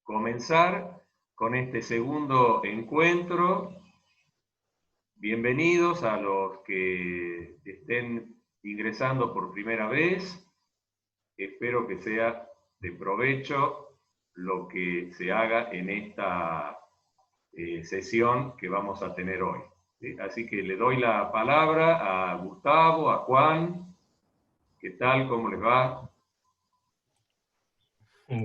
comenzar con este segundo encuentro. Bienvenidos a los que estén ingresando por primera vez. Espero que sea de provecho lo que se haga en esta sesión que vamos a tener hoy. Así que le doy la palabra a Gustavo, a Juan. ¿Qué tal? ¿Cómo les va?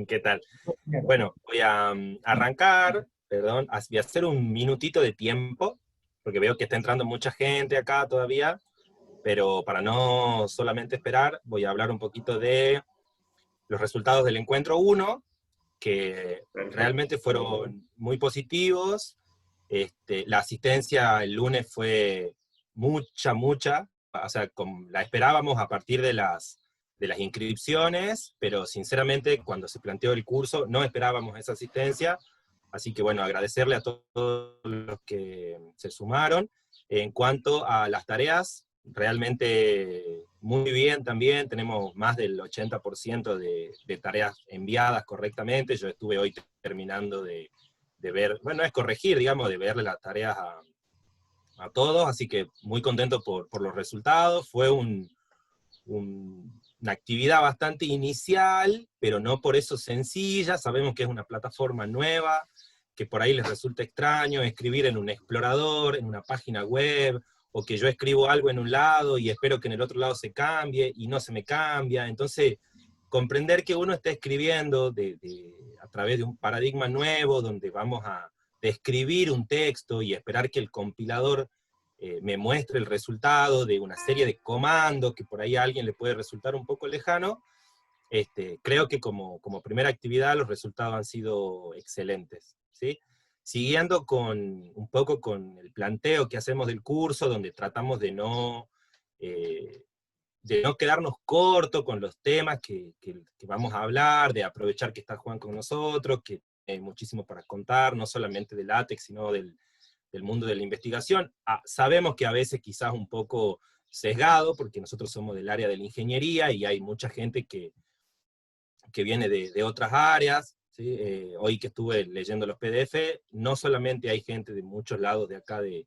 ¿Qué tal? Bueno, voy a arrancar, perdón, voy a hacer un minutito de tiempo, porque veo que está entrando mucha gente acá todavía, pero para no solamente esperar, voy a hablar un poquito de los resultados del encuentro 1, que Perfecto. realmente fueron muy positivos. La asistencia el lunes fue mucha, o sea, la esperábamos a partir de las inscripciones, pero sinceramente cuando se planteó el curso no esperábamos esa asistencia, así que bueno, agradecerle a todos los que se sumaron. En cuanto a las tareas, realmente muy bien también, tenemos más del 80% de tareas enviadas correctamente. Yo estuve hoy terminando de ver, bueno, es corregir, digamos, de verle las tareas a todos, así que muy contento por los resultados. Fue una actividad bastante inicial, pero no por eso sencilla. Sabemos que es una plataforma nueva, que por ahí les resulta extraño escribir en un explorador, en una página web, o que yo escribo algo en un lado y espero que en el otro lado se cambie y no se me cambia. Entonces, comprender que uno está escribiendo a través de un paradigma nuevo, donde vamos a describir un texto y esperar que el compilador me muestre el resultado de una serie de comandos que por ahí a alguien le puede resultar un poco lejano. Creo que como primera actividad los resultados han sido excelentes, ¿sí? Siguiendo un poco con el planteo que hacemos del curso, donde tratamos de no quedarnos cortos con los temas que vamos a hablar, de aprovechar que está Juan con nosotros, que hay muchísimo para contar, no solamente de LaTeX, sino del mundo de la investigación. Sabemos que a veces quizás un poco sesgado, porque nosotros somos del área de la ingeniería y hay mucha gente que viene de otras áreas, ¿sí? Hoy que estuve leyendo los PDF, no solamente hay gente de muchos lados de acá de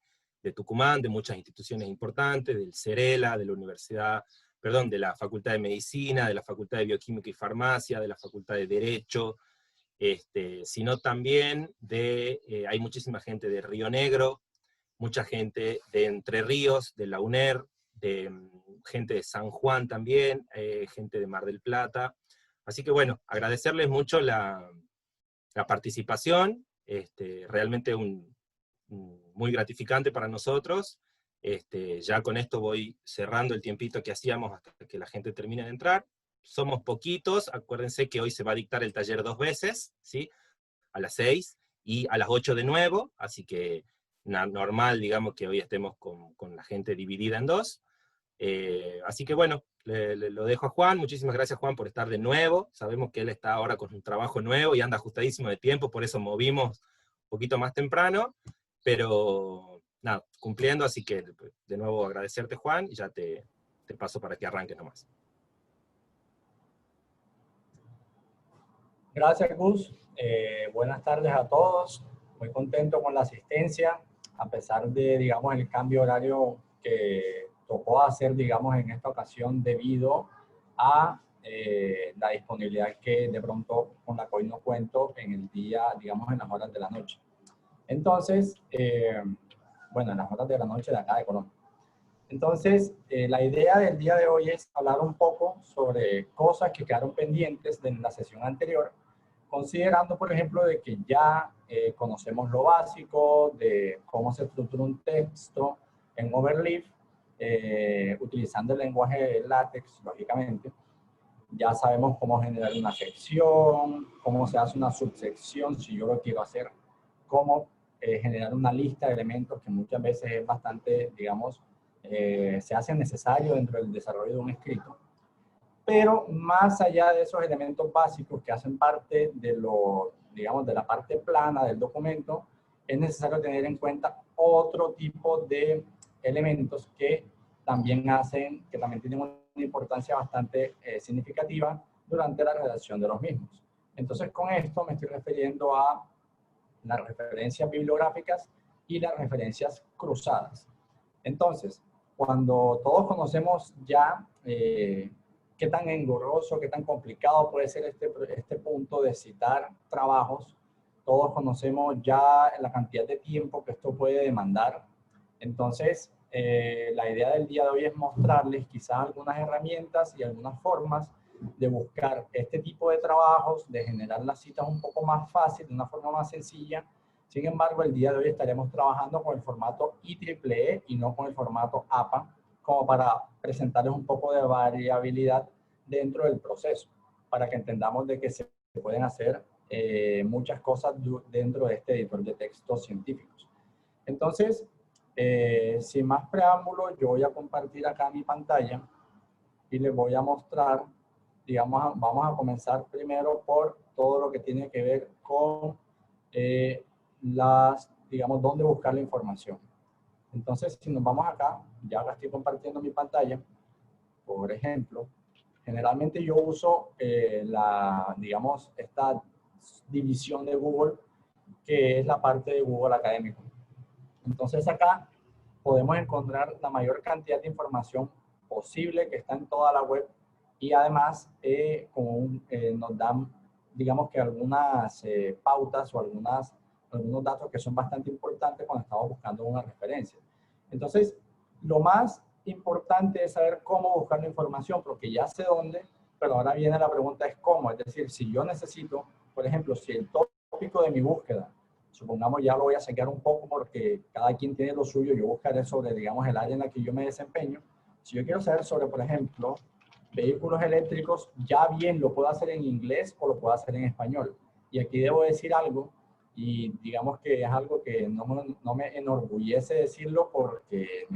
Tucumán, de muchas instituciones importantes, del CERELA, de la Universidad, perdón, de la Facultad de Medicina, de la Facultad de Bioquímica y Farmacia, de la Facultad de Derecho, sino también hay muchísima gente de Río Negro, mucha gente de Entre Ríos, de la UNER, gente de San Juan también, gente de Mar del Plata. Así que bueno, agradecerles mucho la participación, realmente muy gratificante para nosotros. Ya con esto voy cerrando el tiempito que hacíamos hasta que la gente termine de entrar. Somos poquitos, acuérdense que hoy se va a dictar el taller 2 veces, ¿sí? A las 6 y a las 8 de nuevo, así que normal, digamos, que hoy estemos con la gente dividida en dos. Así que bueno, lo dejo a Juan. Muchísimas gracias, Juan, por estar de nuevo. Sabemos que él está ahora con un trabajo nuevo y anda ajustadísimo de tiempo, por eso movimos un poquito más temprano, pero nada, cumpliendo, así que de nuevo agradecerte, Juan, y ya te paso para que arranques nomás. Gracias, Gus. Buenas tardes a todos. Muy contento con la asistencia, a pesar de, digamos, el cambio horario que tocó hacer, digamos, en esta ocasión debido a la disponibilidad que de pronto con la que hoy no cuento en el día, digamos, en las horas de la noche. Entonces, bueno, en las horas de la noche de acá de Colombia. Entonces, la idea del día de hoy es hablar un poco sobre cosas que quedaron pendientes de la sesión anterior, considerando, por ejemplo, de que ya conocemos lo básico de cómo se estructura un texto en Overleaf, utilizando el lenguaje de LaTeX, lógicamente. Ya sabemos cómo generar una sección, cómo se hace una subsección, si yo lo quiero hacer, cómo generar una lista de elementos que muchas veces es bastante, digamos, se hace necesario dentro del desarrollo de un escrito. Pero más allá de esos elementos básicos que hacen parte de digamos, de la parte plana del documento, es necesario tener en cuenta otro tipo de elementos que también tienen una importancia bastante significativa durante la redacción de los mismos. Entonces, con esto me estoy refiriendo a las referencias bibliográficas y las referencias cruzadas. Entonces, cuando todos conocemos ya qué tan engorroso, qué tan complicado puede ser este punto de citar trabajos, todos conocemos ya la cantidad de tiempo que esto puede demandar. Entonces, la idea del día de hoy es mostrarles quizás algunas herramientas y algunas formas de buscar este tipo de trabajos, de generar las citas un poco más fácil, de una forma más sencilla. Sin embargo, el día de hoy estaremos trabajando con el formato IEEE y no con el formato APA, como para presentarles un poco de variabilidad dentro del proceso, para que entendamos de que se pueden hacer muchas cosas dentro de este editor de textos científicos. Entonces, sin más preámbulos, yo voy a compartir acá mi pantalla y les voy a mostrar, digamos, vamos a comenzar primero por todo lo que tiene que ver con digamos, dónde buscar la información. Entonces, si nos vamos acá, ya ahora estoy compartiendo mi pantalla, por ejemplo, generalmente yo uso digamos, esta división de Google, que es la parte de Google Académico. Entonces acá podemos encontrar la mayor cantidad de información posible que está en toda la web y además nos dan, digamos que algunas pautas o algunos datos que son bastante importantes cuando estamos buscando una referencia. Entonces, lo más importante es saber cómo buscar la información, porque ya sé dónde, pero ahora viene la pregunta es cómo. Es decir, si yo necesito, por ejemplo, si el tópico de mi búsqueda, supongamos ya lo voy a sacar un poco porque cada quien tiene lo suyo, yo buscaré sobre, digamos, el área en la que yo me desempeño. Si yo quiero saber sobre, por ejemplo, vehículos eléctricos, ya bien lo puedo hacer en inglés o lo puedo hacer en español. Y aquí debo decir algo, y digamos que es algo que no me enorgullece decirlo porque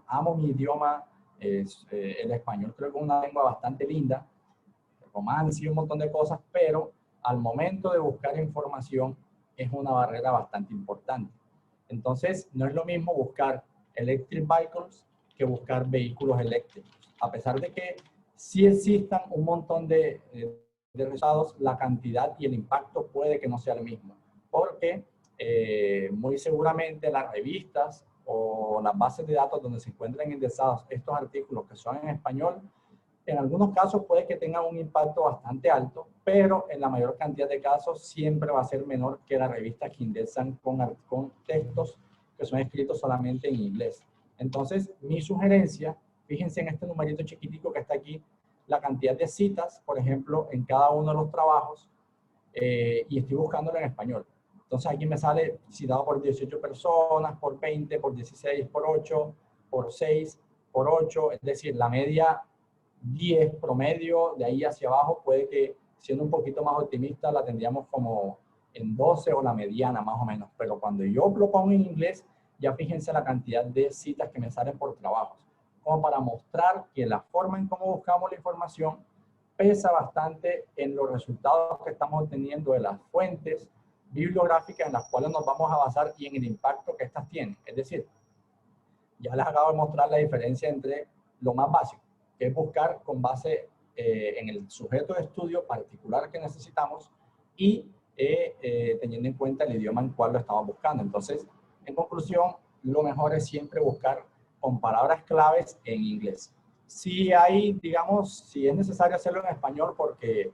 amo mi idioma, el español creo que es una lengua bastante linda, romance y un montón de cosas, pero al momento de buscar información es una barrera bastante importante. Entonces, no es lo mismo buscar electric vehicles que buscar vehículos eléctricos. A pesar de que sí existan un montón de resultados, la cantidad y el impacto puede que no sea el mismo. Porque muy seguramente las revistas o las bases de datos donde se encuentran indexados estos artículos que son en español, en algunos casos puede que tengan un impacto bastante alto, pero en la mayor cantidad de casos siempre va a ser menor que las revistas que indexan con textos que son escritos solamente en inglés. Entonces, mi sugerencia, fíjense en este numerito chiquitico que está aquí, la cantidad de citas, por ejemplo, en cada uno de los trabajos, y estoy buscándolo en español. Entonces, aquí me sale citado por 18 personas, por 20, por 16, por 8, por 6, por 8, es decir, la media 10 promedio, de ahí hacia abajo puede que, siendo un poquito más optimista, la tendríamos como en 12 o la mediana más o menos. Pero cuando yo lo pongo en inglés, ya fíjense la cantidad de citas que me salen por trabajos. Como para mostrar que la forma en cómo buscamos la información pesa bastante en los resultados que estamos obteniendo de las fuentes bibliográficas en las cuales nos vamos a basar y en el impacto que estas tienen. Es decir, ya les acabo de mostrar la diferencia entre lo más básico, que es buscar con base en el sujeto de estudio particular que necesitamos y teniendo en cuenta el idioma en cual lo estamos buscando. Entonces, en conclusión, lo mejor es siempre buscar con palabras claves en inglés. Si hay, digamos, si es necesario hacerlo en español porque,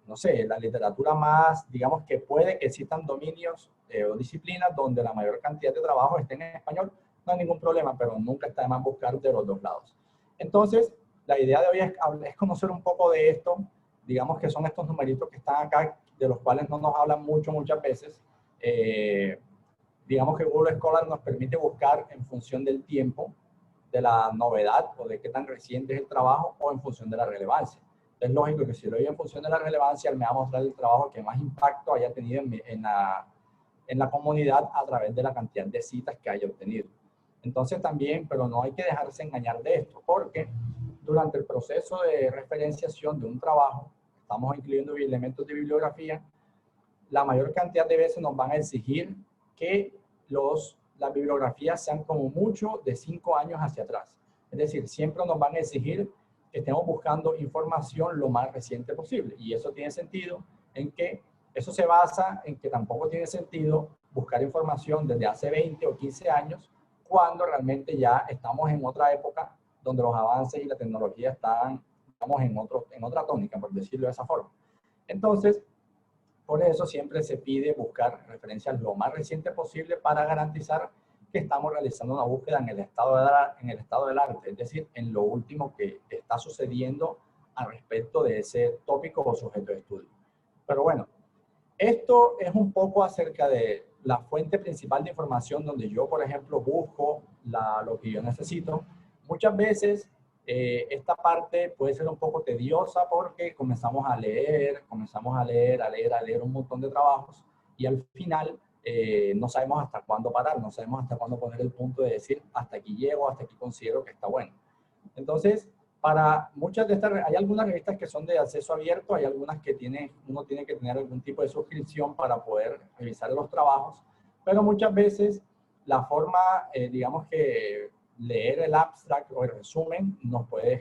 no sé, la literatura más, digamos que puede que existan dominios o disciplinas donde la mayor cantidad de trabajo estén en español, no hay ningún problema, pero nunca está de más buscar de los dos lados. Entonces, la idea de hoy es conocer un poco de esto, digamos que son estos numeritos que están acá, de los cuales no nos hablan muchas veces. Digamos que Google Scholar nos permite buscar en función del tiempo, de la novedad o de qué tan reciente es el trabajo o en función de la relevancia. Es lógico que si lo doy en función de la relevancia, él me va a mostrar el trabajo que más impacto haya tenido en la comunidad a través de la cantidad de citas que haya obtenido. Entonces también, pero no hay que dejarse engañar de esto, porque durante el proceso de referenciación de un trabajo, estamos incluyendo elementos de bibliografía, la mayor cantidad de veces nos van a exigir que las bibliografías sean como mucho de 5 años hacia atrás. Es decir, siempre nos van a exigir que estemos buscando información lo más reciente posible. Y eso tiene sentido en que Eso se basa en que tampoco tiene sentido buscar información desde hace 20 o 15 años cuando realmente ya estamos en otra época donde los avances y la tecnología están, digamos, en otra tónica, por decirlo de esa forma. Entonces, por eso siempre se pide buscar referencias lo más recientes posible para garantizar que estamos realizando una búsqueda en el estado del arte, es decir, en lo último que está sucediendo al respecto de ese tópico o sujeto de estudio. Pero bueno, esto es un poco acerca de la fuente principal de información donde yo, por ejemplo, busco lo que yo necesito. Muchas veces esta parte puede ser un poco tediosa porque comenzamos a leer un montón de trabajos y al final no sabemos hasta cuándo parar, no sabemos hasta cuándo poner el punto de decir hasta aquí llego, hasta aquí considero que está bueno. Entonces, para muchas de estas, hay algunas revistas que son de acceso abierto, hay algunas que uno tiene que tener algún tipo de suscripción para poder revisar los trabajos, pero muchas veces la forma, digamos que leer el abstract o el resumen nos puede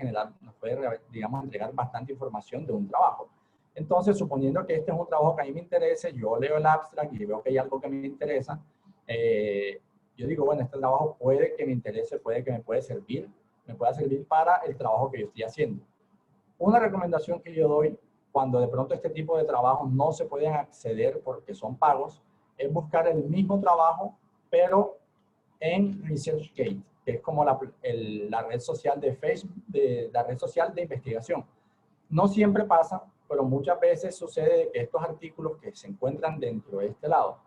digamos, entregar bastante información de un trabajo. Entonces, suponiendo que este es un trabajo que a mí me interese, yo leo el abstract y veo que hay algo que me interesa, yo digo, bueno, este trabajo puede que me interese, puede que me pueda servir para el trabajo que yo estoy haciendo. Una recomendación que yo doy cuando de pronto este tipo de trabajos no se pueden acceder porque son pagos, es buscar el mismo trabajo, pero en ResearchGate, que es como la red social de Facebook, la red social de investigación. No siempre pasa, pero muchas veces sucede que estos artículos que se encuentran dentro de este lado,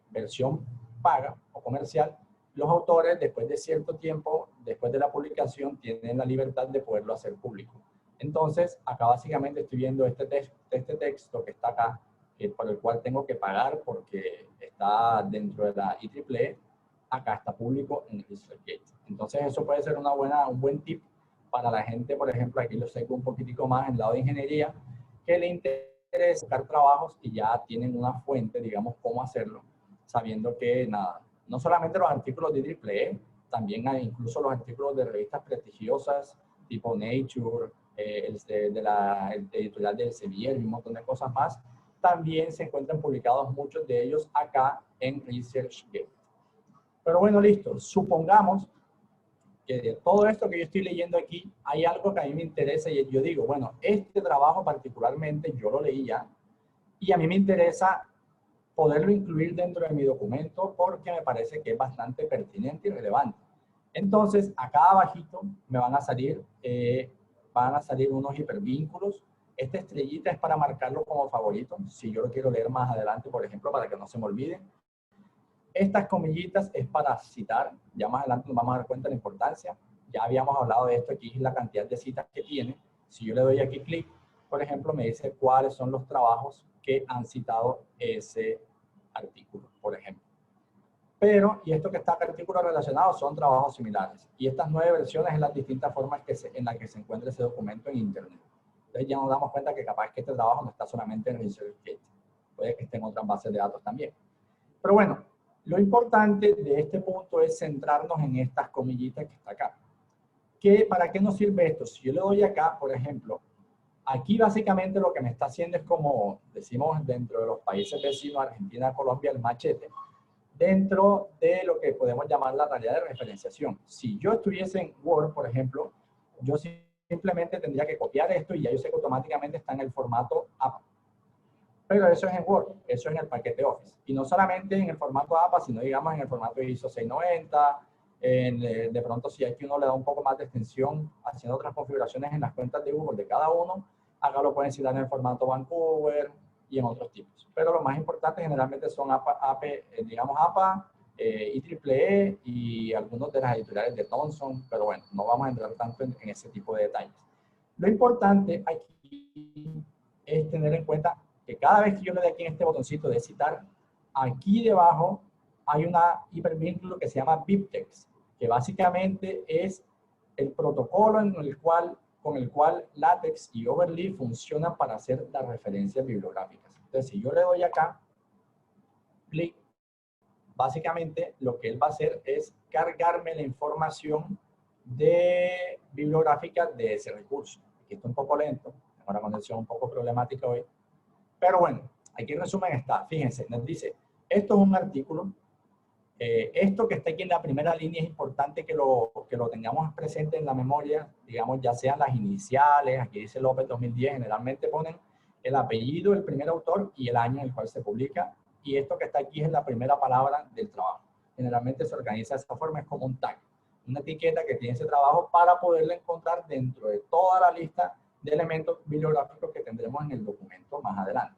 versión paga o comercial, los autores, después de cierto tiempo, después de la publicación, tienen la libertad de poderlo hacer público. Entonces, acá básicamente estoy viendo este texto que está acá, por el cual tengo que pagar porque está dentro de la IEEE, acá está público en ResearchGate. Entonces, eso puede ser un buen tip para la gente, por ejemplo, aquí lo sé un poquitico más en el lado de ingeniería, que le interesa buscar trabajos y ya tienen una fuente, digamos, cómo hacerlo, sabiendo que nada, no solamente los artículos de IEEE, también hay incluso los artículos de revistas prestigiosas, tipo Nature, el editorial del Elsevier y un montón de cosas más, también se encuentran publicados muchos de ellos acá en ResearchGate. Pero bueno, listo. Supongamos que de todo esto que yo estoy leyendo aquí, hay algo que a mí me interesa y yo digo, bueno, este trabajo particularmente yo lo leí ya y a mí me interesa poderlo incluir dentro de mi documento porque me parece que es bastante pertinente y relevante. Entonces, acá abajito me van a salir unos hipervínculos. Esta estrellita es para marcarlo como favorito, si yo lo quiero leer más adelante, por ejemplo, para que no se me olvide. Estas comillitas es para citar, ya más adelante nos vamos a dar cuenta de la importancia. Ya habíamos hablado de esto, aquí es la cantidad de citas que tiene. Si yo le doy aquí clic, por ejemplo, me dice cuáles son los trabajos que han citado ese artículo, por ejemplo. Pero, y esto que está artículos relacionados son trabajos similares. Y estas 9 versiones en las distintas formas en las que se encuentra ese documento en Internet. Entonces ya nos damos cuenta que capaz que este trabajo no está solamente en ResearchGate. Puede que esté en otras bases de datos también. Pero bueno, lo importante de este punto es centrarnos en estas comillitas que está acá. ¿Para qué nos sirve esto? Si yo le doy acá, por ejemplo, aquí básicamente lo que me está haciendo es como decimos dentro de los países vecinos, Argentina, Colombia, el machete, dentro de lo que podemos llamar la realidad de referenciación. Si yo estuviese en Word, por ejemplo, yo simplemente tendría que copiar esto y ya yo sé que automáticamente está en el formato APA. Pero eso es en Word, eso es en el paquete Office. Y no solamente en el formato APA, sino digamos en el formato ISO 690, de pronto si aquí uno le da un poco más de extensión haciendo otras configuraciones en las cuentas de Google de cada uno, acá lo pueden citar en el formato Vancouver y en otros tipos. Pero lo más importante generalmente son APA, IEEE y algunos de las editoriales de Thomson, pero bueno, no vamos a entrar tanto en ese tipo de detalles. Lo importante aquí es tener en cuenta que cada vez que yo le dé aquí en este botoncito de citar, aquí debajo hay una hipervínculo que se llama BibTeX, que básicamente es el protocolo con el cual LaTeX y Overleaf funcionan para hacer las referencias bibliográficas. Entonces, si yo le doy acá, clic, básicamente lo que él va a hacer es cargarme la información bibliográfica de ese recurso. Aquí está un poco lento, tengo una conexión un poco problemática hoy, Pero bueno, aquí en resumen está, fíjense, nos dice, esto es un artículo, esto que está aquí en la primera línea es importante que lo tengamos presente en la memoria, digamos, ya sean las iniciales, aquí dice López 2010, generalmente ponen el apellido del primer autor y el año en el cual se publica, y esto que está aquí es la primera palabra del trabajo. Generalmente se organiza de esta forma, es como un tag, una etiqueta que tiene ese trabajo para poderlo encontrar dentro de toda la lista de elementos bibliográficos que tendremos en el documento más adelante.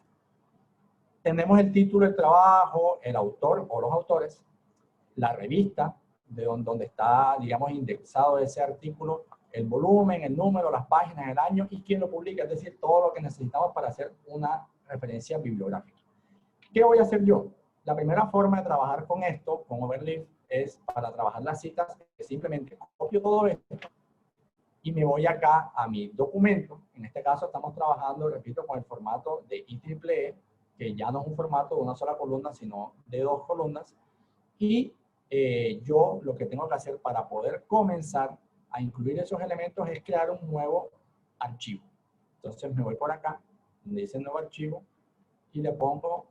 Tenemos el título del trabajo, el autor o los autores, la revista, de donde está, digamos, indexado ese artículo, el volumen, el número, las páginas, el año y quién lo publica, es decir, todo lo que necesitamos para hacer una referencia bibliográfica. ¿Qué voy a hacer yo? La primera forma de trabajar con esto, con Overleaf, es para trabajar las citas, que simplemente copio todo esto y me voy acá a mi documento. En este caso estamos trabajando, repito, con el formato de IEEE, que ya no es un formato de una sola columna, sino de 2 columnas. Y yo lo que tengo que hacer para poder comenzar a incluir esos elementos es crear un nuevo archivo. Entonces me voy por acá, donde dice nuevo archivo, y le pongo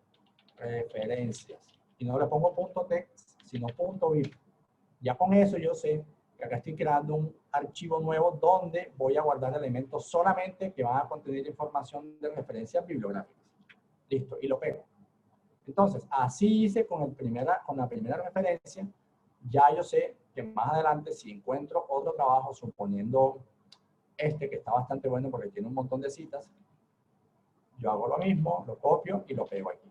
referencias. Y no le pongo .text, sino .bib. Ya con eso yo sé que acá estoy creando un archivo nuevo donde voy a guardar elementos solamente que van a contener información de referencias bibliográficas. Listo, y lo pego. Entonces, así hice con la primera referencia. Ya yo sé que más adelante, si encuentro otro trabajo, suponiendo este que está bastante bueno porque tiene un montón de citas, yo hago lo mismo, lo copio y lo pego aquí.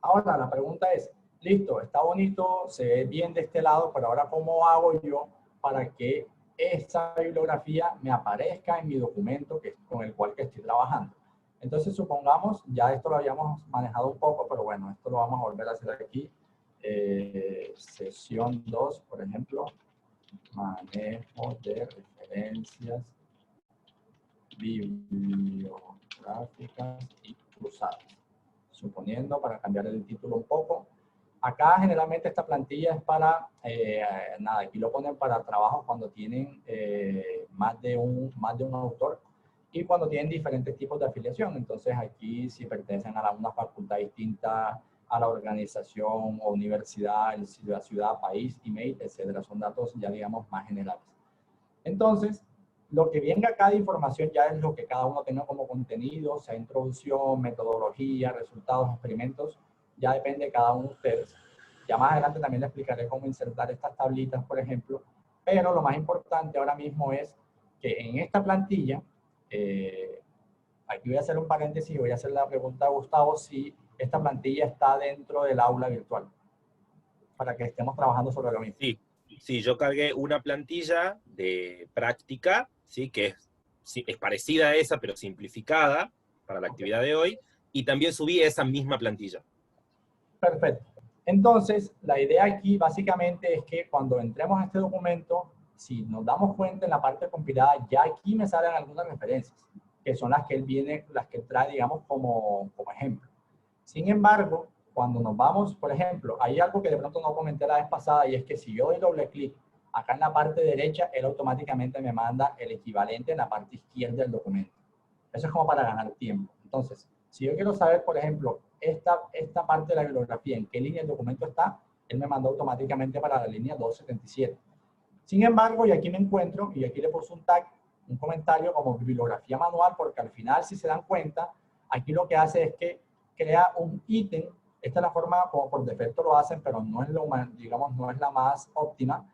Ahora, la pregunta es, listo, está bonito, se ve bien de este lado, pero ahora, ¿cómo hago yo para que esa bibliografía me aparezca en mi documento con el cual estoy trabajando? Entonces, supongamos, ya esto lo habíamos manejado un poco, pero bueno, esto lo vamos a volver a hacer aquí. Sesión 2, por ejemplo, manejo de referencias bibliográficas y cruzadas. Suponiendo, para cambiar el título un poco, acá generalmente esta plantilla es para, nada, aquí lo ponen para trabajos cuando tienen más de un autor y cuando tienen diferentes tipos de afiliación. Entonces aquí si pertenecen a una facultad distinta, a la organización o universidad, ciudad, país, email, etcétera. Son datos ya digamos más generales. Entonces, lo que venga acá de información ya es lo que cada uno tenga como contenido, sea introducción, metodología, resultados, experimentos, ya depende de cada uno de ustedes. Ya más adelante también les explicaré cómo insertar estas tablitas, por ejemplo, pero lo más importante ahora mismo es que en esta plantilla, aquí voy a hacer un paréntesis y voy a hacer la pregunta a Gustavo si esta plantilla está dentro del aula virtual, para que estemos trabajando sobre lo mismo. Sí, yo cargué una plantilla de práctica, ¿sí? Que es parecida a esa, pero simplificada para la actividad de hoy, y también subí esa misma plantilla. Perfecto. Entonces, la idea aquí básicamente es que cuando entremos a este documento, si nos damos cuenta en la parte compilada, ya aquí me salen algunas referencias, que son las que él trae, digamos, como ejemplo. Sin embargo, cuando nos vamos, por ejemplo, hay algo que de pronto no comenté la vez pasada, y es que si yo doy doble clic acá en la parte derecha, él automáticamente me manda el equivalente en la parte izquierda del documento. Eso es como para ganar tiempo. Entonces, si yo quiero saber, por ejemplo, esta parte de la bibliografía, en qué línea el documento está, él me mandó automáticamente para la línea 277. Sin embargo, y aquí me encuentro, y aquí le puse un tag, un comentario como bibliografía manual, porque al final, si se dan cuenta, aquí lo que hace es que crea un ítem. Esta es la forma como por defecto lo hacen, pero no es digamos, no es la más óptima.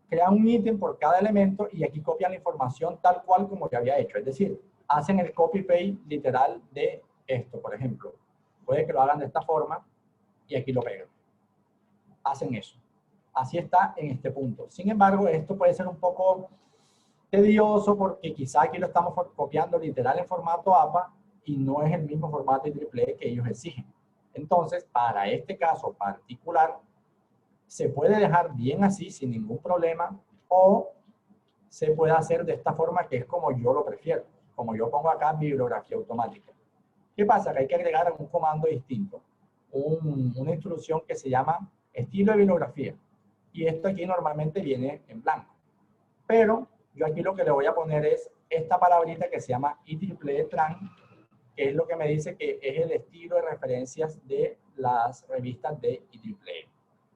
Crea un ítem por cada elemento y aquí copian la información tal cual como ya había hecho. Es decir, hacen el copy-paste literal de esto, por ejemplo. Puede que lo hagan de esta forma y aquí lo pegan. Hacen eso. Así está en este punto. Sin embargo, esto puede ser un poco tedioso porque quizá aquí lo estamos copiando literal en formato APA y no es el mismo formato IEEE que ellos exigen. Entonces, para este caso particular, se puede dejar bien así sin ningún problema o se puede hacer de esta forma que es como yo lo prefiero, como yo pongo acá bibliografía automática. ¿Qué pasa? Que hay que agregar un comando distinto, una instrucción que se llama estilo de bibliografía. Y esto aquí normalmente viene en blanco. Pero yo aquí lo que le voy a poner es esta palabrita que se llama IEEE Tran que es lo que me dice que es el estilo de referencias de las revistas de IEEE.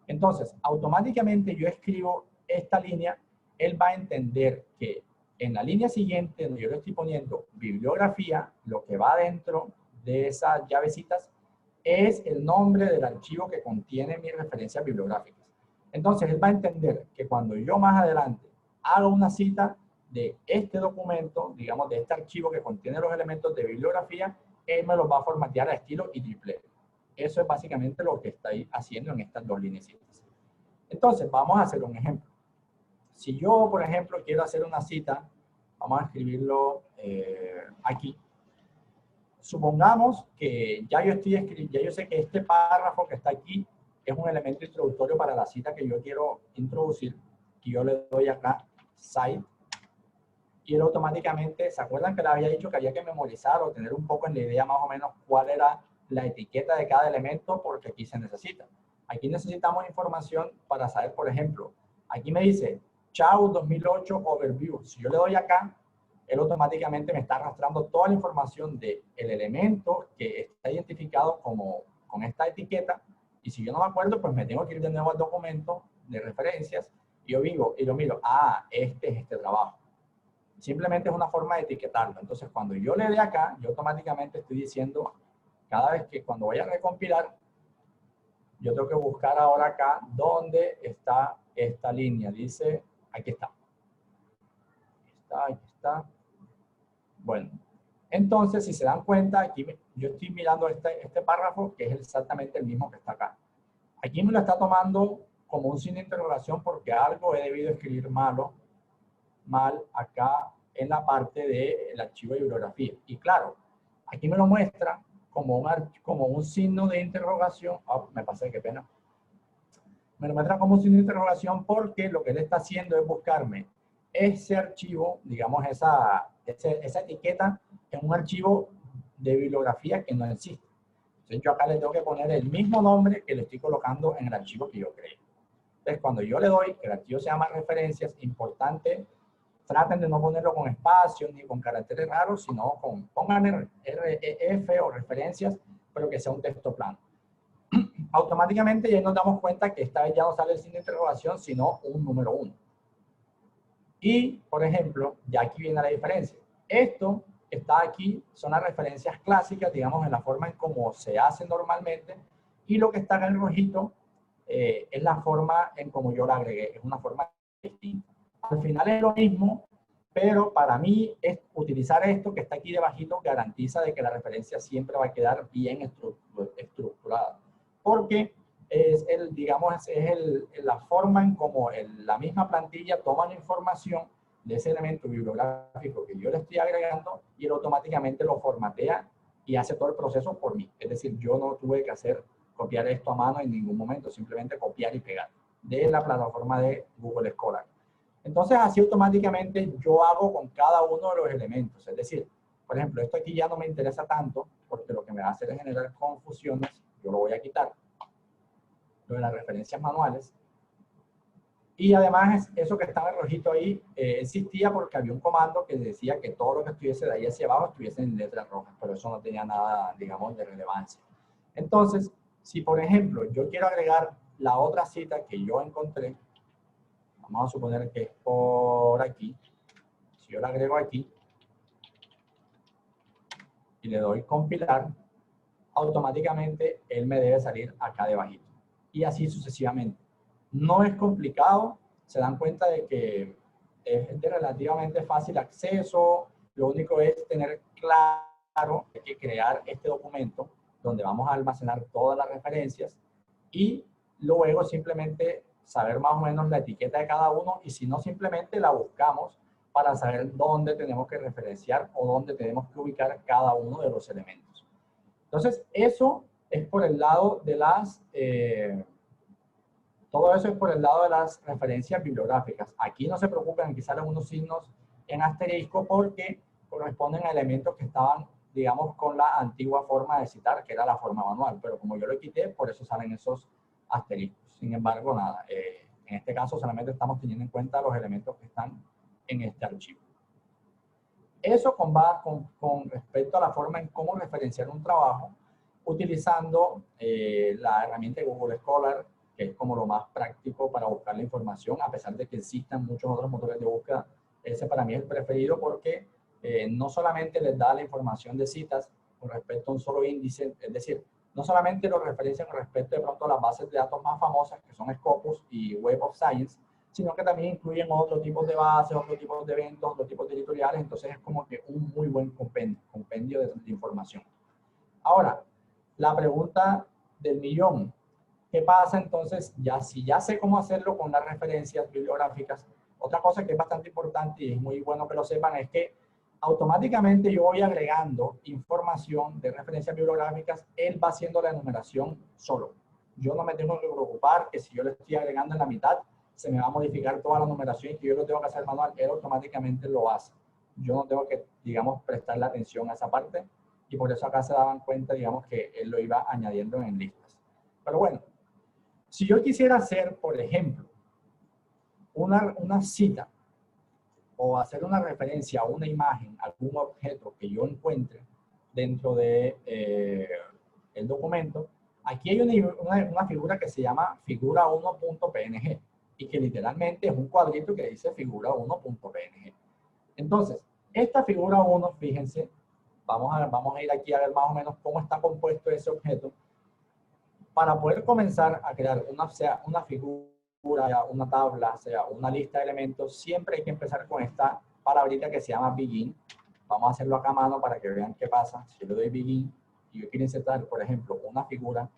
Entonces, automáticamente yo escribo esta línea, él va a entender que en la línea siguiente, donde yo le estoy poniendo bibliografía, lo que va dentro de esas llavecitas es el nombre del archivo que contiene mis referencias bibliográficas. Entonces, él va a entender que cuando yo más adelante haga una cita de este documento, digamos, de este archivo que contiene los elementos de bibliografía, él me los va a formatear a estilo IEEE. Eso es básicamente lo que está ahí haciendo en estas dos líneas. Entonces, vamos a hacer un ejemplo. Si yo, por ejemplo, quiero hacer una cita, vamos a escribirlo aquí. Supongamos que ya yo sé que este párrafo que está aquí es un elemento introductorio para la cita que yo quiero introducir, y yo le doy acá, Cite, y él automáticamente, ¿se acuerdan que le había dicho que había que memorizar o tener un poco en la idea más o menos cuál era la etiqueta de cada elemento? Porque aquí se necesita. Aquí necesitamos información para saber, por ejemplo, aquí me dice Chau 2008 Overview. Si yo le doy acá, él automáticamente me está arrastrando toda la información del elemento que está identificado con esta etiqueta, y si yo no me acuerdo, pues me tengo que ir de nuevo al documento de referencias y yo digo, y lo miro, este es este trabajo. Simplemente es una forma de etiquetarlo. Entonces, cuando yo le dé acá, yo automáticamente estoy diciendo, cada vez que cuando voy a recompilar, yo tengo que buscar ahora acá dónde está esta línea. Dice, aquí está. Aquí está. Bueno, entonces, si se dan cuenta, aquí yo estoy mirando este párrafo, que es exactamente el mismo que está acá. Aquí me lo está tomando como un signo de interrogación porque algo he debido escribir mal acá en la parte del archivo de bibliografía. Y claro, aquí me lo muestra como un signo de interrogación. Me pasé, qué pena. Me lo muestra como un signo de interrogación porque lo que él está haciendo es buscarme ese archivo, digamos, esa etiqueta en un archivo de bibliografía que no existe. Entonces yo acá le tengo que poner el mismo nombre que le estoy colocando en el archivo que yo creé. Entonces cuando yo le doy, que el archivo se llama referencias, importante, traten de no ponerlo con espacios ni con caracteres raros, sino pongan REF o referencias, pero que sea un texto plano. Automáticamente ya nos damos cuenta que esta vez ya no sale el signo de interrogación, sino un número 1. Y, por ejemplo, ya aquí viene la diferencia. Esto está aquí, son las referencias clásicas, digamos, en la forma en cómo se hace normalmente, y lo que está en el rojito es la forma en cómo yo la agregué, es una forma distinta. Al final es lo mismo, pero para mí utilizar esto que está aquí debajito garantiza de que la referencia siempre va a quedar bien estructurada, porque es la forma en cómo la misma plantilla toma la información de ese elemento bibliográfico que yo le estoy agregando y él automáticamente lo formatea y hace todo el proceso por mí. Es decir, yo no tuve que copiar esto a mano en ningún momento, simplemente copiar y pegar de la plataforma de Google Scholar. Entonces, así automáticamente yo hago con cada uno de los elementos. Es decir, por ejemplo, esto aquí ya no me interesa tanto porque lo que me va a hacer es generar confusiones. Yo lo voy a quitar. Lo de las referencias manuales. Y además, eso que estaba en rojito ahí existía porque había un comando que decía que todo lo que estuviese de ahí hacia abajo estuviese en letras rojas, pero eso no tenía nada, digamos, de relevancia. Entonces, si por ejemplo yo quiero agregar la otra cita que yo encontré, vamos a suponer que es por aquí, si yo la agrego aquí y le doy compilar, automáticamente él me debe salir acá debajito. Y así sucesivamente. No es complicado, se dan cuenta de que es de relativamente fácil acceso, lo único es tener claro que crear este documento donde vamos a almacenar todas las referencias y luego simplemente saber más o menos la etiqueta de cada uno y si no simplemente la buscamos para saber dónde tenemos que referenciar o dónde tenemos que ubicar cada uno de los elementos. Entonces, eso es por el lado de todo eso es por el lado de las referencias bibliográficas. Aquí no se preocupen, aquí salen unos signos en asterisco porque corresponden a elementos que estaban, digamos, con la antigua forma de citar, que era la forma manual. Pero como yo lo quité, por eso salen esos asteriscos. Sin embargo, nada, en este caso solamente estamos teniendo en cuenta los elementos que están en este archivo. Eso con respecto a la forma en cómo referenciar un trabajo, utilizando la herramienta de Google Scholar, que es como lo más práctico para buscar la información, a pesar de que existan muchos otros motores de búsqueda. Ese para mí es el preferido porque no solamente les da la información de citas con respecto a un solo índice, es decir, no solamente lo referencia con respecto de pronto a las bases de datos más famosas, que son Scopus y Web of Science, sino que también incluyen otros tipos de bases, otros tipos de eventos, otros tipos de editoriales. Entonces es como que un muy buen compendio de información. Ahora, la pregunta del millón. ¿Qué pasa entonces? Si ya sé cómo hacerlo con las referencias bibliográficas, otra cosa que es bastante importante y es muy bueno que lo sepan es que automáticamente yo voy agregando información de referencias bibliográficas, él va haciendo la enumeración solo. Yo no me tengo que preocupar que si yo le estoy agregando en la mitad, se me va a modificar toda la numeración y que yo lo tengo que hacer manual, él automáticamente lo hace. Yo no tengo que, digamos, prestarle atención a esa parte y por eso acá se daban cuenta, digamos, que él lo iba añadiendo en listas. Pero bueno, si yo quisiera hacer, por ejemplo, una cita o hacer una referencia a una imagen, a algún objeto que yo encuentre dentro de el documento, aquí hay una figura que se llama figura 1.png y que literalmente es un cuadrito que dice figura 1.png. Entonces, esta figura 1, fíjense, vamos a ir aquí a ver más o menos cómo está compuesto ese objeto. Para poder comenzar a crear sea una figura, una tabla, sea una lista de elementos, siempre hay que empezar con esta palabrita que se llama begin. Vamos a hacerlo acá a mano para que vean qué pasa. Si yo le doy begin y yo quiero insertar, por ejemplo, una figura,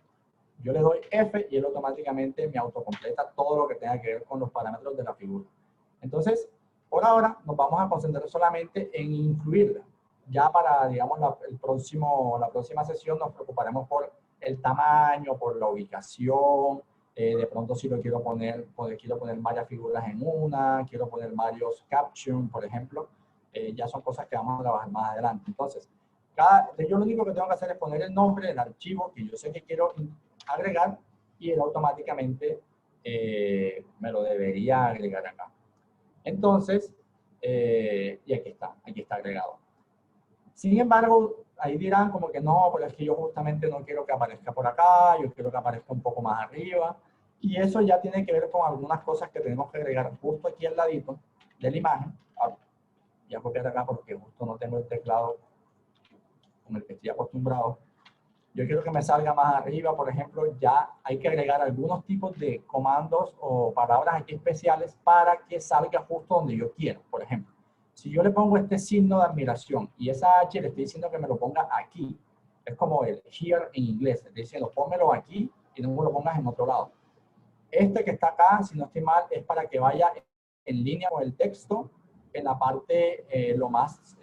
yo le doy F y él automáticamente me autocompleta todo lo que tenga que ver con los parámetros de la figura. Entonces, por ahora nos vamos a concentrar solamente en incluirla. Ya para, digamos, la próxima sesión nos preocuparemos por el tamaño, por la ubicación, de pronto si lo quiero poner varias figuras en una, quiero poner varios captions, por ejemplo, ya son cosas que vamos a trabajar más adelante. Entonces, yo lo único que tengo que hacer es poner el nombre del archivo que yo sé que quiero agregar y él automáticamente me lo debería agregar acá. Entonces, y aquí está agregado. Sin embargo, ahí dirán como que no, pero es que yo justamente no quiero que aparezca por acá, yo quiero que aparezca un poco más arriba. Y eso ya tiene que ver con algunas cosas que tenemos que agregar justo aquí al ladito de la imagen. Voy a copiar acá porque justo no tengo el teclado con el que estoy acostumbrado. Yo quiero que me salga más arriba, por ejemplo, ya hay que agregar algunos tipos de comandos o palabras aquí especiales para que salga justo donde yo quiero. Por ejemplo, si yo le pongo este signo de admiración y esa H le estoy diciendo que me lo ponga aquí, es como el here en inglés, le diciendo pónmelo aquí y no me lo pongas en otro lado. Este que está acá, si no estoy mal, es para que vaya en línea con el texto en la parte lo más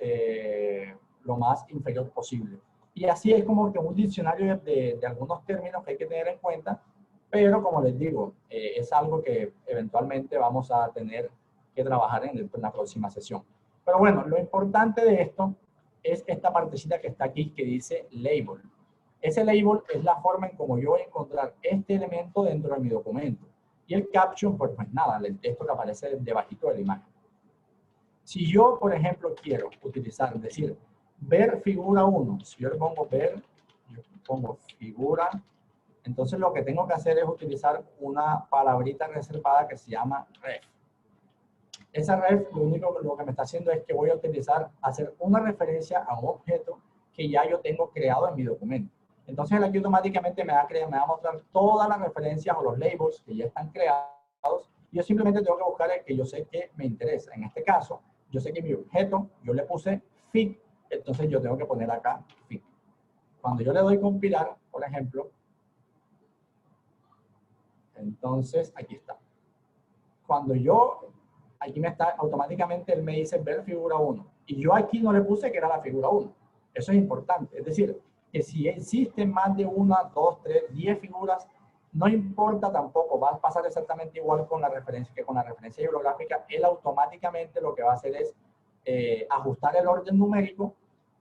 inferior posible. Y así es como que un diccionario de algunos términos que hay que tener en cuenta, pero como les digo, es algo que eventualmente vamos a tener que trabajar en la próxima sesión. Pero bueno, lo importante de esto es esta partecita que está aquí que dice label. Ese label es la forma en cómo yo voy a encontrar este elemento dentro de mi documento. Y el caption, pues nada, el texto que aparece debajito de la imagen. Si yo, por ejemplo, quiero utilizar, decir, ver figura 1, si yo le pongo ver, yo pongo figura, entonces lo que tengo que hacer es utilizar una palabrita reservada que se llama ref. Esa ref lo que me está haciendo es que voy a hacer una referencia a un objeto que ya yo tengo creado en mi documento. Entonces aquí automáticamente me va a mostrar todas las referencias o los labels que ya están creados. Y yo simplemente tengo que buscar el que yo sé que me interesa. En este caso, yo sé que mi objeto, yo le puse fit, entonces yo tengo que poner acá fit. Cuando yo le doy compilar, por ejemplo, entonces aquí está. Cuando aquí me está, automáticamente él me dice ver figura 1. Y yo aquí no le puse que era la figura 1. Eso es importante. Es decir, que si existen más de 1, 2, 3, 10 figuras, no importa tampoco, va a pasar exactamente igual con la referencia que con la referencia bibliográfica. Él automáticamente lo que va a hacer es ajustar el orden numérico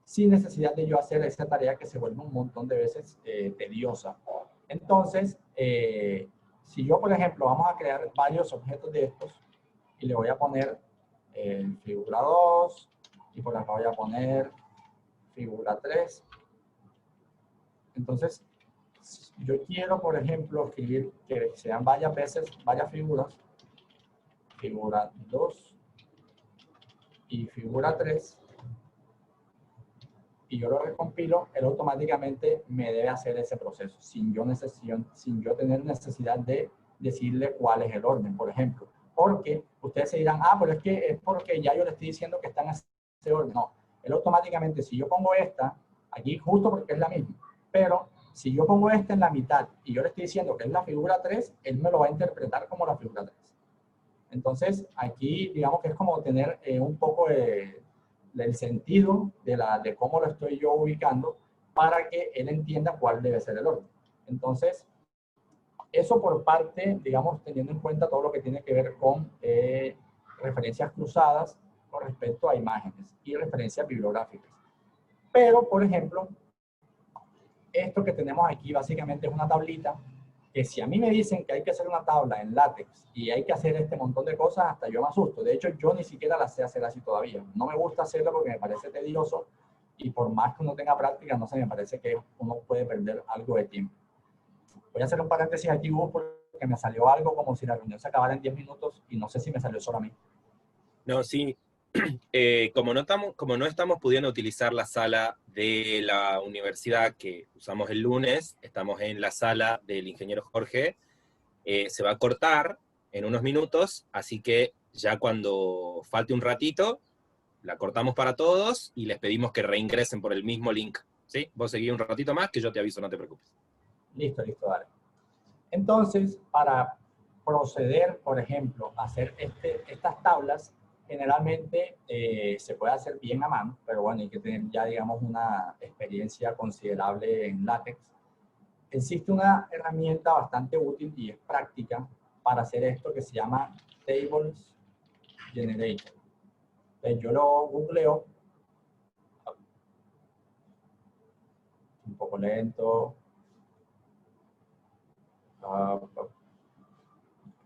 sin necesidad de yo hacer esa tarea que se vuelve un montón de veces tediosa. Entonces, si yo, por ejemplo, vamos a crear varios objetos de estos y le voy a poner figura 2 y por acá voy a poner figura 3. Entonces, yo quiero, por ejemplo, escribir que sean varias veces, varias figuras, figura 2 y figura 3, y yo lo recompilo, él automáticamente me debe hacer ese proceso, sin yo tener necesidad de decirle cuál es el orden, por ejemplo. Porque ustedes se dirán, pero es que es porque ya yo le estoy diciendo que están en ese orden. No, él automáticamente, si yo pongo esta, aquí justo porque es la misma, pero si yo pongo esta en la mitad y yo le estoy diciendo que es la figura 3, él me lo va a interpretar como la figura 3. Entonces, aquí digamos que es como tener un poco del sentido de cómo lo estoy yo ubicando para que él entienda cuál debe ser el orden. Entonces, eso por parte, digamos, teniendo en cuenta todo lo que tiene que ver con referencias cruzadas con respecto a imágenes y referencias bibliográficas. Pero, por ejemplo, esto que tenemos aquí básicamente es una tablita que si a mí me dicen que hay que hacer una tabla en látex y hay que hacer este montón de cosas, hasta yo me asusto. De hecho, yo ni siquiera la sé hacer así todavía. No me gusta hacerlo porque me parece tedioso y por más que uno tenga práctica, no sé, me parece que uno puede perder algo de tiempo. Voy a hacer un paréntesis aquí, Hugo, porque me salió algo como si la reunión se acabara en 10 minutos y no sé si me salió solo a mí. No, sí. Como no estamos pudiendo utilizar la sala de la universidad que usamos el lunes, estamos en la sala del ingeniero Jorge, se va a cortar en unos minutos, así que ya cuando falte un ratito, la cortamos para todos y les pedimos que reingresen por el mismo link. ¿Sí? Vos seguí un ratito más que yo te aviso, no te preocupes. Listo, dale. Entonces, para proceder, por ejemplo, a hacer estas tablas, generalmente se puede hacer bien a mano, pero bueno, hay que tener ya, digamos, una experiencia considerable en látex. Existe una herramienta bastante útil y es práctica para hacer esto que se llama Tables Generator. Entonces, yo lo googleo, un poco lento.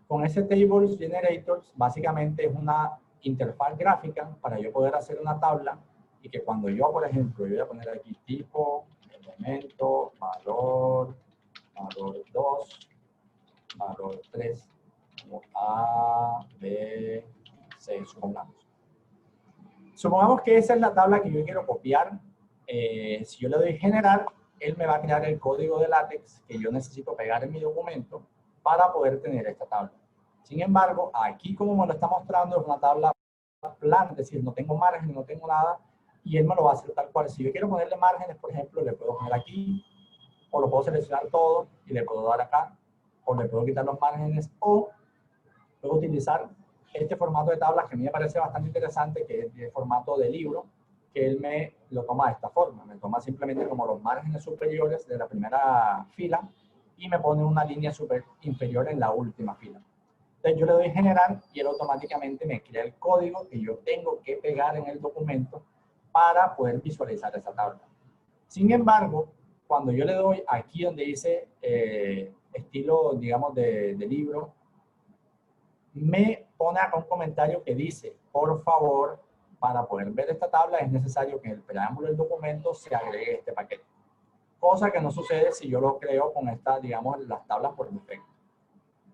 Con ese Tables Generators, básicamente es una interfaz gráfica para yo poder hacer una tabla y que cuando yo, por ejemplo, yo voy a poner aquí tipo, elemento, valor 2, valor 3, A, B, C, supongamos que esa es la tabla que yo quiero copiar. Si yo le doy generar, él me va a crear el código de látex que yo necesito pegar en mi documento para poder tener esta tabla. Sin embargo, aquí como me lo está mostrando es una tabla plana, es decir, no tengo margen, no tengo nada, y él me lo va a hacer tal cual. Si yo quiero ponerle márgenes, por ejemplo, le puedo poner aquí, o lo puedo seleccionar todo y le puedo dar acá, o le puedo quitar los márgenes, o puedo utilizar este formato de tablas que a mí me parece bastante interesante, que es el formato de libro, que él me lo toma de esta forma. Me toma simplemente como los márgenes superiores de la primera fila y me pone una línea inferior en la última fila. Entonces yo le doy generar y él automáticamente me crea el código que yo tengo que pegar en el documento para poder visualizar esa tabla. Sin embargo, cuando yo le doy aquí donde dice estilo, digamos, de libro, me pone acá un comentario que dice, por favor, para poder ver esta tabla es necesario que en el preámbulo del documento se agregue este paquete. Cosa que no sucede si yo lo creo con estas, digamos, las tablas por defecto.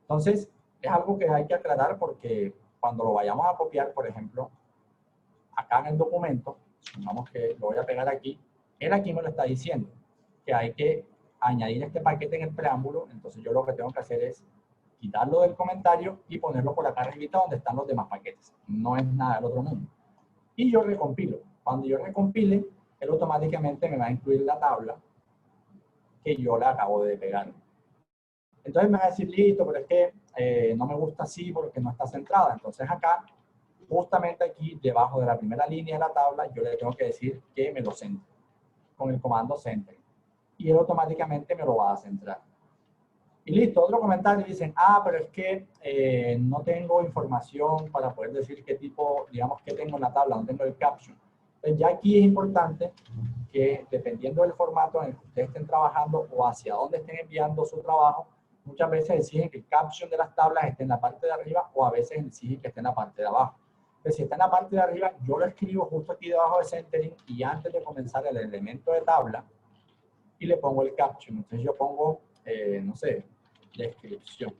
Entonces, es algo que hay que aclarar porque cuando lo vayamos a copiar, por ejemplo, acá en el documento, supongamos que lo voy a pegar aquí, él aquí me lo está diciendo, que hay que añadir este paquete en el preámbulo, entonces yo lo que tengo que hacer es quitarlo del comentario y ponerlo por acá arribita donde están los demás paquetes. No es nada del otro mundo. Y yo recompilo. Cuando yo recompile, él automáticamente me va a incluir la tabla que yo le acabo de pegar. Entonces me va a decir, listo, pero es que no me gusta así porque no está centrada. Entonces acá, justamente aquí, debajo de la primera línea de la tabla, yo le tengo que decir que me lo centre con el comando center. Y él automáticamente me lo va a centrar. Y listo, otro comentario dicen, pero es que no tengo información para poder decir qué tipo, digamos, que tengo en la tabla, no tengo el caption. Entonces ya aquí es importante que dependiendo del formato en el que ustedes estén trabajando o hacia dónde estén enviando su trabajo, muchas veces exigen que el caption de las tablas esté en la parte de arriba o a veces exigen que esté en la parte de abajo. Entonces, si está en la parte de arriba, yo lo escribo justo aquí debajo de centering y antes de comenzar el elemento de tabla y le pongo el caption. Entonces yo pongo, no sé, descripción.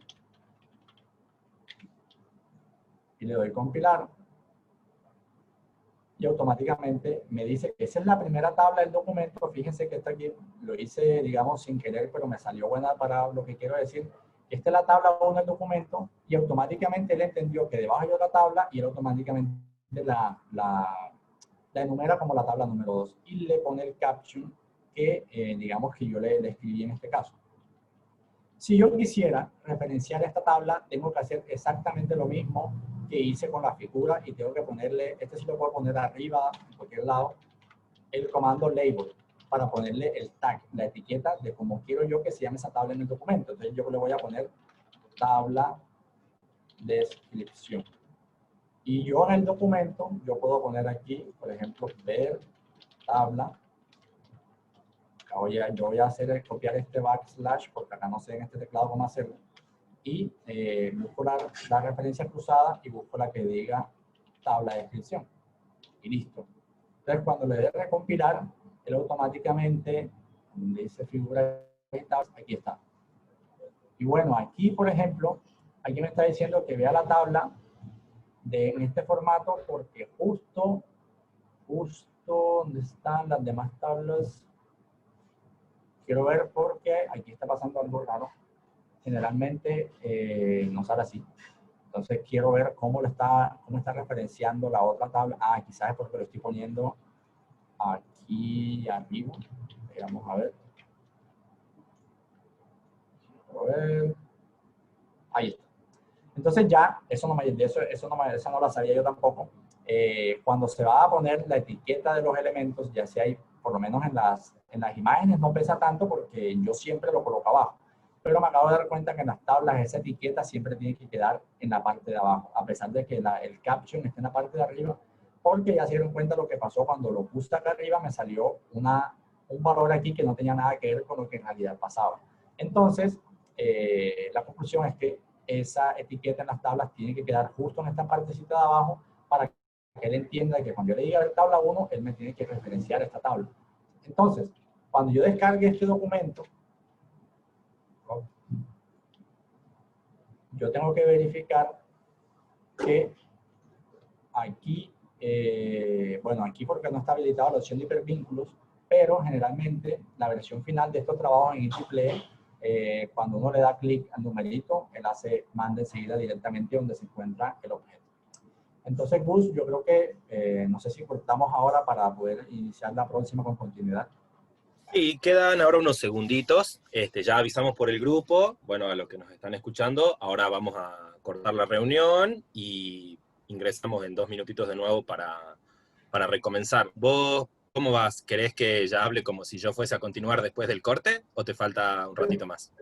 Y le doy compilar. Y automáticamente me dice que esa es la primera tabla del documento. Fíjense que esto aquí lo hice, digamos, sin querer, pero me salió buena para lo que quiero decir. Esta es la tabla 1 del documento y automáticamente él entendió que debajo hay otra tabla y él automáticamente la enumera como la tabla número 2 y le pone el caption que, digamos, que yo le escribí en este caso. Si yo quisiera referenciar esta tabla, tengo que hacer exactamente lo mismo que hice con la figura y tengo que ponerle, este sí lo puedo poner arriba, en cualquier lado, el comando label para ponerle el tag, la etiqueta de cómo quiero yo que se llame esa tabla en el documento. Entonces yo le voy a poner tabla descripción. Y yo en el documento, yo puedo poner aquí, por ejemplo, ver tabla. Yo voy a hacer copiar este backslash porque acá no sé en este teclado cómo hacerlo. Y busco la referencia cruzada y busco la que diga tabla de descripción. Y listo. Entonces, cuando le dé recompilar, él automáticamente, donde dice figura, aquí está. Y bueno, aquí, por ejemplo, aquí me está diciendo que vea la tabla en este formato porque justo donde están las demás tablas, quiero ver porque aquí está pasando algo raro. Generalmente no sale así. Entonces quiero ver cómo está referenciando la otra tabla. Ah, quizás es porque lo estoy poniendo aquí arriba. Vamos a ver. Ahí está. Entonces ya, esa no la sabía yo tampoco. Cuando se va a poner la etiqueta de los elementos, ya sea por lo menos en las imágenes no pesa tanto porque yo siempre lo coloco abajo. Pero me acabo de dar cuenta que en las tablas esa etiqueta siempre tiene que quedar en la parte de abajo, a pesar de que el caption esté en la parte de arriba, porque ya se dieron cuenta lo que pasó cuando lo puse acá arriba, me salió un valor aquí que no tenía nada que ver con lo que en realidad pasaba. Entonces, la conclusión es que esa etiqueta en las tablas tiene que quedar justo en esta partecita de abajo para que él entienda que cuando yo le diga ver tabla 1, él me tiene que referenciar esta tabla. Entonces, cuando yo descargue este documento, yo tengo que verificar que aquí, bueno, aquí porque no está habilitada la opción de hipervínculos, pero generalmente la versión final de estos trabajos en IEEE, cuando uno le da clic al numerito, él manda enseguida directamente donde se encuentra el objeto. Entonces, Gus, yo creo que, no sé si cortamos ahora para poder iniciar la próxima con continuidad. Y quedan ahora unos segunditos, ya avisamos por el grupo, bueno, a los que nos están escuchando, ahora vamos a cortar la reunión y ingresamos en 2 minutitos de nuevo para recomenzar. ¿Vos cómo vas? ¿Querés que ya hable como si yo fuese a continuar después del corte o te falta un ratito más?